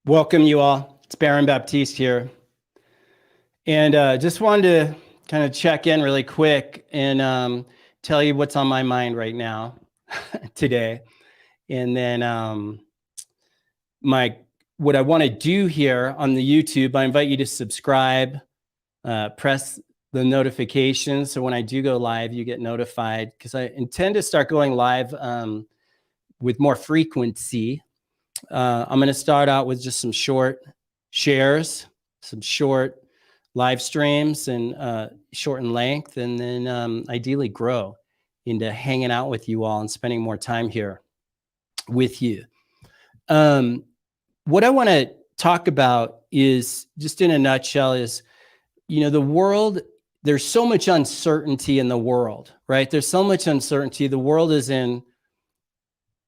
Welcome you all. It's Baron Baptiste here. And just wanted to kind of check in really quick and tell you what's on my mind right now today. And then what I want to do here on the YouTube, I invite you to subscribe, press the notifications. So when I do go live, you get notified, because I intend to start going live with more frequency. I'm going to start out with just some short shares, some short live streams, and short in length, and then ideally grow into hanging out with you all and spending more time here with you. What I want to talk about is, just in a nutshell, is, the world, there's so much uncertainty in the world, right? There's so much uncertainty. The world is in,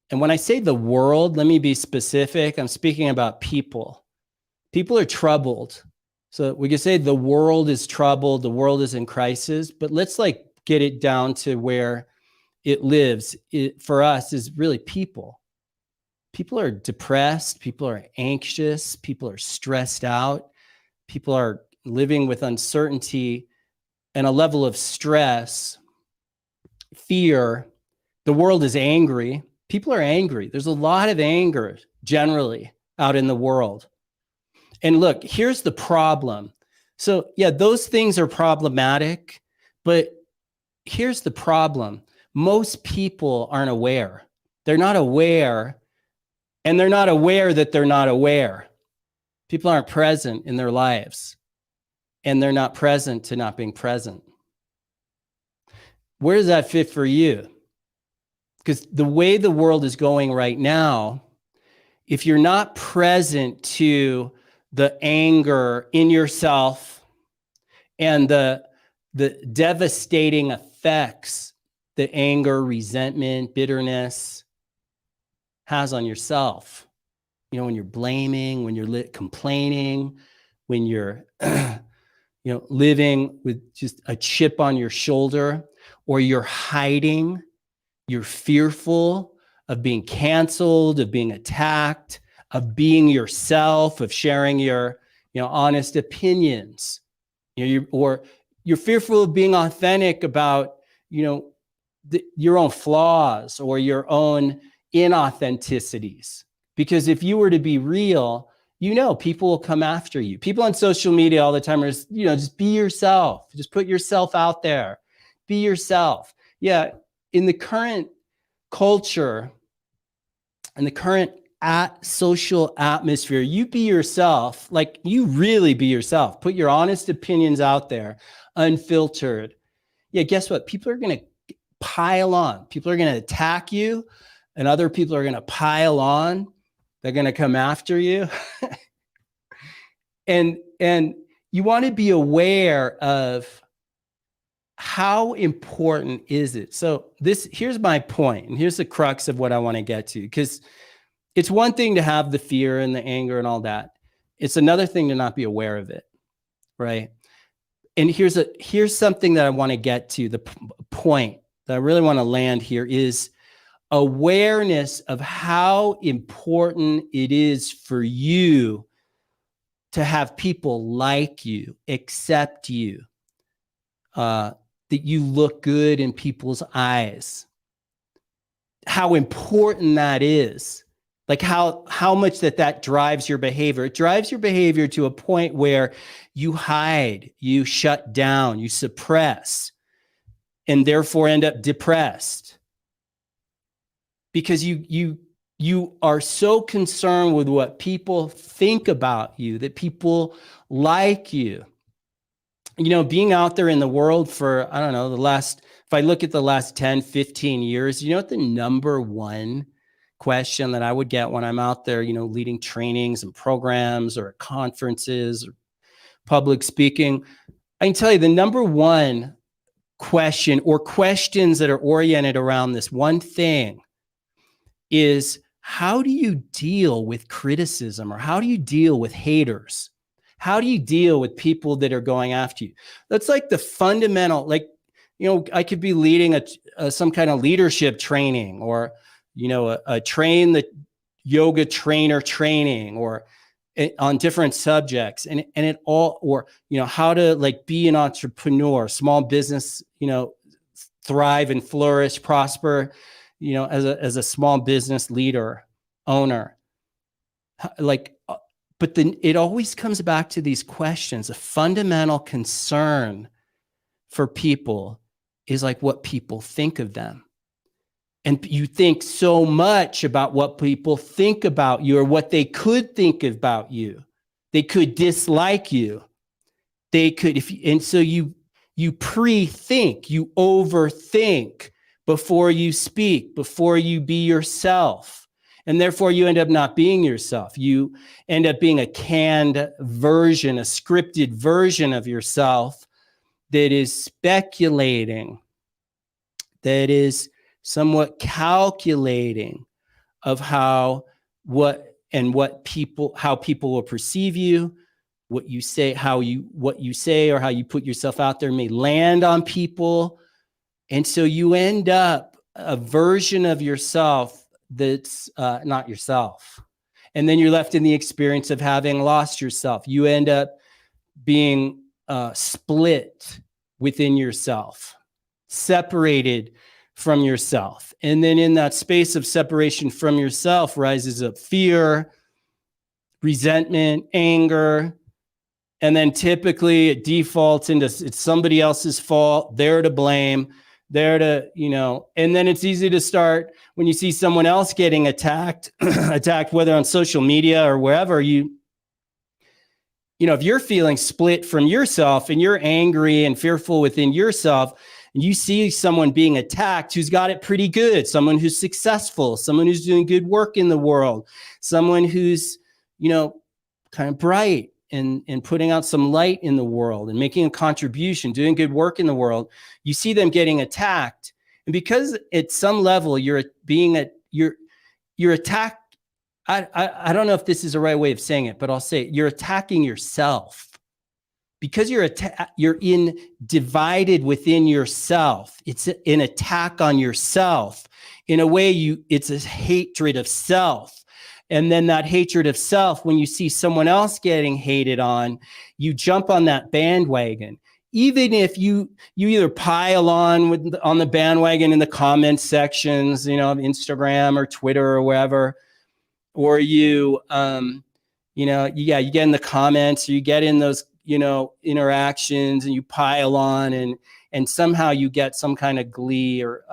and when I say the world, let me be specific. I'm speaking about people. People are troubled. So we could say the world is troubled, the world is in crisis, but let's get it down to where it lives. It, for us, is really people. People are depressed, people are anxious, people are stressed out, people are living with uncertainty and a level of stress, fear. The world is angry. People are angry. There's a lot of anger generally out in the world. And look, here's the problem. So yeah, those things are problematic, but here's the problem. Most people aren't aware. They're not aware, and they're not aware that they're not aware. People aren't present in their lives, and they're not present to not being present. Where does that fit for you? Because the way the world is going right now, if you're not present to the anger in yourself and the devastating effects that anger, resentment, bitterness has on yourself, when you're blaming, when you're complaining, when you're living with just a chip on your shoulder, or you're hiding, you're fearful of being canceled, of being attacked, of being yourself, of sharing your, honest opinions, or you're fearful of being authentic about, your own flaws or your own inauthenticities. Because if you were to be real, people will come after you. People on social media all the time are, just be yourself. Just put yourself out there. Be yourself. Yeah, in the current culture and the current social atmosphere, you be yourself, you really be yourself. Put your honest opinions out there, unfiltered. Yeah, guess what? People are going to pile on. People are going to attack you, and other people are going to pile on. They're going to come after you. and you want to be aware of how important is it. So here's my point, and here's the crux of what I want to get to, because it's one thing to have the fear and the anger and all that. It's another thing to not be aware of it, right? And here's something that I want to get to. The point that I really want to land here is awareness of how important it is for you to have people like you, accept you, that you look good in people's eyes. How important that is. How much that drives your behavior. It drives your behavior to a point where you hide, you shut down, you suppress, and therefore end up depressed. Because you are so concerned with what people think about you, that people like you. Being out there in the world for, I don't know, if I look at the last 10, 15 years, what the number one question that I would get when I'm out there, leading trainings and programs or at conferences or public speaking, I can tell you the number one question, or questions that are oriented around this one thing, is how do you deal with criticism, or how do you deal with haters? How do you deal with people that are going after you? That's the fundamental, I could be leading some kind of leadership training, or, a train the yoga trainer training, or on different subjects, and it all, or, how to like be an entrepreneur, small business, thrive and flourish, prosper, as a small business leader, owner. Like, but then it always comes back to these questions. A fundamental concern for people is like what people think of them. And you think so much about what people think about you, or what they could think about you. They could dislike you. They could, and so you pre-think, you overthink before you speak, before you be yourself. And therefore you end up not being yourself. You end up being a canned version, a scripted version of yourself that is speculating, that is somewhat calculating of how people will perceive you, what you say, what you say or how you put yourself out there may land on people. And so you end up a version of yourself that's not yourself. And then you're left in the experience of having lost yourself. You end up being split within yourself, separated from yourself. And then in that space of separation from yourself rises up fear, resentment, anger. And then typically it defaults into it's somebody else's fault. They're to blame. They're to, and then it's easy to start when you see someone else getting attacked, whether on social media or wherever, if you're feeling split from yourself and you're angry and fearful within yourself, and you see someone being attacked who's got it pretty good, someone who's successful, someone who's doing good work in the world, someone who's, kind of bright and putting out some light in the world and making a contribution, doing good work in the world, you see them getting attacked. And because at some level you're attacked, I don't know if this is the right way of saying it, but I'll say it, you're attacking yourself. Because you're divided within yourself. It's an attack on yourself. In a way, it's a hatred of self. And then that hatred of self, when you see someone else getting hated on, you jump on that bandwagon. Even if you either pile on on the bandwagon in the comment sections, of Instagram or Twitter or wherever, or you get in the comments, or you get in those interactions, and you pile on, and somehow you get some kind of glee or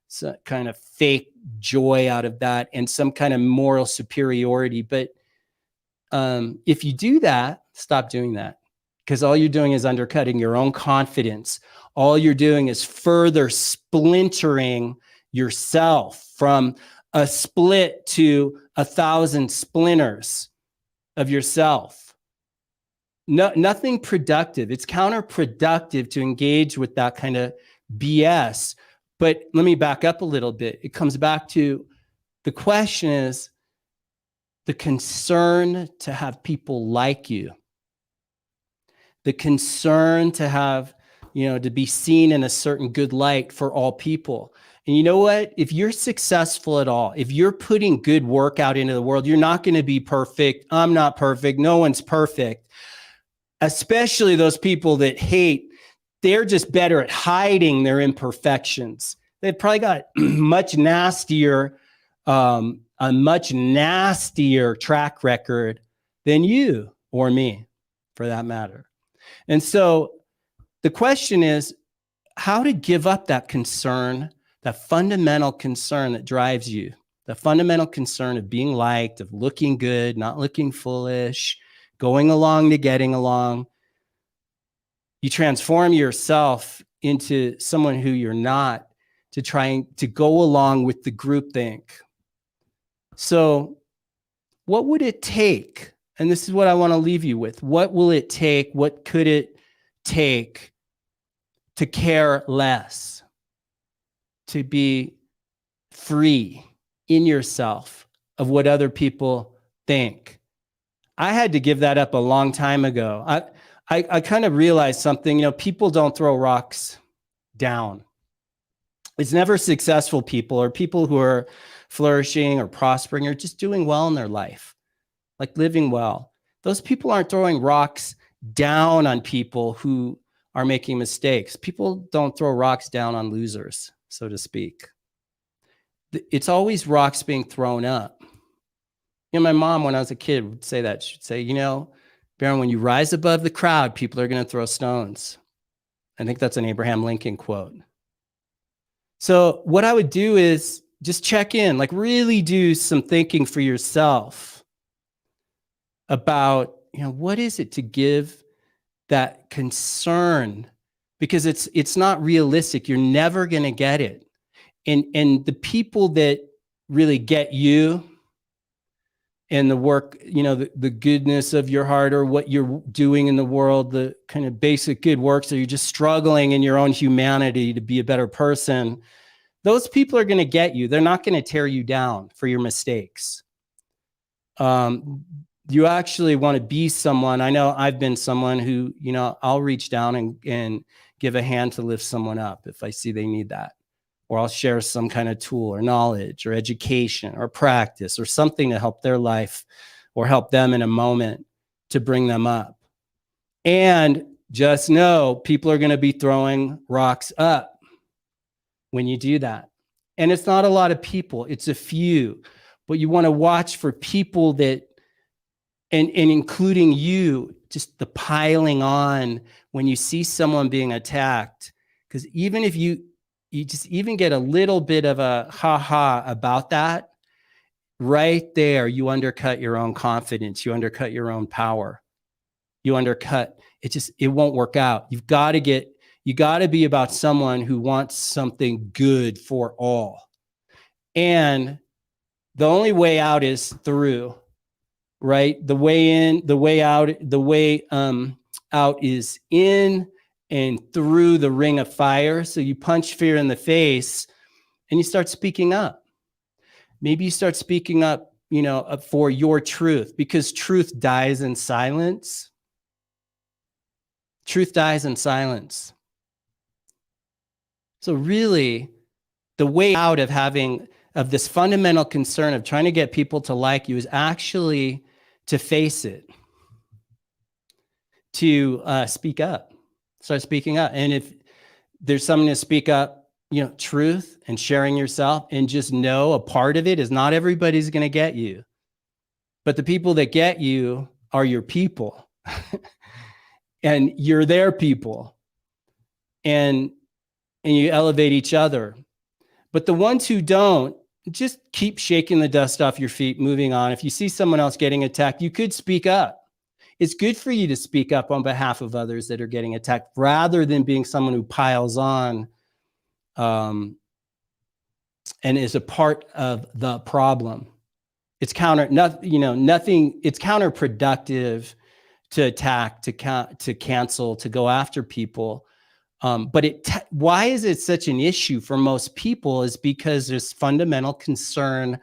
some kind of fake joy out of that, and some kind of moral superiority. But if you do that, stop doing that, because all you're doing is undercutting your own confidence. All you're doing is further splintering yourself from a split to 1,000 splinters of yourself. No, nothing productive. It's counterproductive to engage with that kind of BS. But let me back up a little bit. It comes back to the question is the concern to have people like you, the concern to have, to be seen in a certain good light for all people. And you know what? If you're successful at all, if you're putting good work out into the world, you're not going to be perfect. I'm not perfect. No one's perfect. Especially those people that hate, they're just better at hiding their imperfections. They've probably got a much nastier track record than you or me, for that matter. And so the question is how to give up that concern, that fundamental concern that drives you, the fundamental concern of being liked, of looking good, not looking foolish, going along to getting along. You transform yourself into someone who you're not, to trying to go along with the groupthink. So what would it take? And this is what I want to leave you with. What will it take? What could it take to care less, to be free in yourself of what other people think? I had to give that up a long time ago. I kind of realized something, people don't throw rocks down. It's never successful people or people who are flourishing or prospering or just doing well in their life. like living well. Those people aren't throwing rocks down on people who are making mistakes. People don't throw rocks down on losers, so to speak. It's always rocks being thrown up. You know, my mom, when I was a kid, would say that. She'd say, you know, Baron, when you rise above the crowd, people are going to throw stones. I think that's an Abraham Lincoln quote. So what I would do is just check in, like really do some thinking for yourself about, you know, what is it to give that concern? Because it's not realistic. You're never going to get it. And the people that really get you and the work, you know, the goodness of your heart or what you're doing in the world, the kind of basic good works, or you're just struggling in your own humanity to be a better person, those people are going to get you. They're not going to tear you down for your mistakes. You actually want to be someone. I know I've been someone who, you know, I'll reach down and give a hand to lift someone up if I see they need that. Or I'll share some kind of tool or knowledge or education or practice or something to help their life or help them in a moment to bring them up. And just know people are going to be throwing rocks up when you do that. And it's not a lot of people, it's a few. But you want to watch for people that, and including you, just the piling on when you see someone being attacked. Because even if you just even get a little bit of a ha-ha about that, right there, you undercut your own confidence, you undercut your own power, you undercut, it won't work out. You got to be about someone who wants something good for all. And the only way out is through, right? The way in, the way out, the way out is in and through the ring of fire. So you punch fear in the face and you start speaking up. Maybe you start speaking up, you know, for your truth, because truth dies in silence. Truth dies in silence. So really, the way out of this fundamental concern of trying to get people to like you is actually to face it, to speak up. Start speaking up. And if there's something to speak up, you know, truth and sharing yourself, and just know a part of it is not everybody's going to get you, but the people that get you are your people and you're their people, and you elevate each other. But the ones who don't, just keep shaking the dust off your feet, moving on. If you see someone else getting attacked, you could speak up. It's good for you to speak up on behalf of others that are getting attacked, rather than being someone who piles on and is a part of the problem. It's it's counterproductive to attack, to cancel, to go after people. But why is it such an issue for most people is because there's fundamental concern,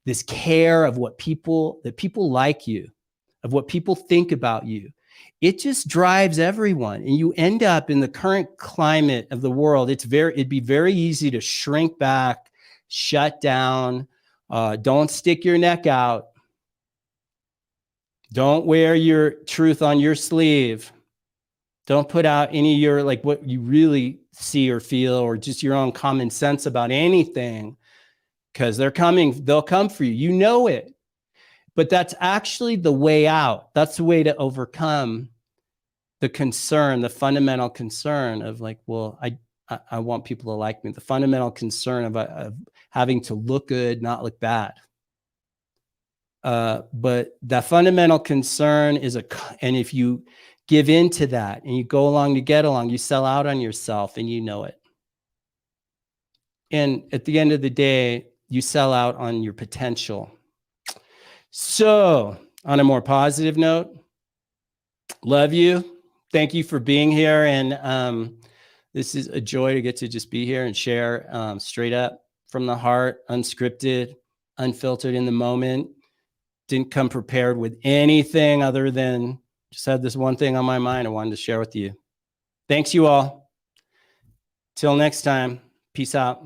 this care of that people like you, of what people think about you. It just drives everyone. And you end up in the current climate of the world. It'd be very easy to shrink back, shut down, don't stick your neck out. Don't wear your truth on your sleeve. Don't put out any of your, like, what you really see or feel, or just your own common sense about anything, because they'll come for you. You know it. But that's actually the way out. That's the way to overcome the concern, the fundamental concern of, like, well, I want people to like me. The fundamental concern of having to look good, not look bad. But that fundamental concern and if you give in to that and you go along to get along, you sell out on yourself, and you know it. And at the end of the day, you sell out on your potential. So, on a more positive note, love you. Thank you for being here. And this is a joy to get to just be here and share straight up from the heart, unscripted, unfiltered in the moment. Didn't come prepared with anything other than just had this one thing on my mind I wanted to share with you. Thanks, you all. Till next time. Peace out.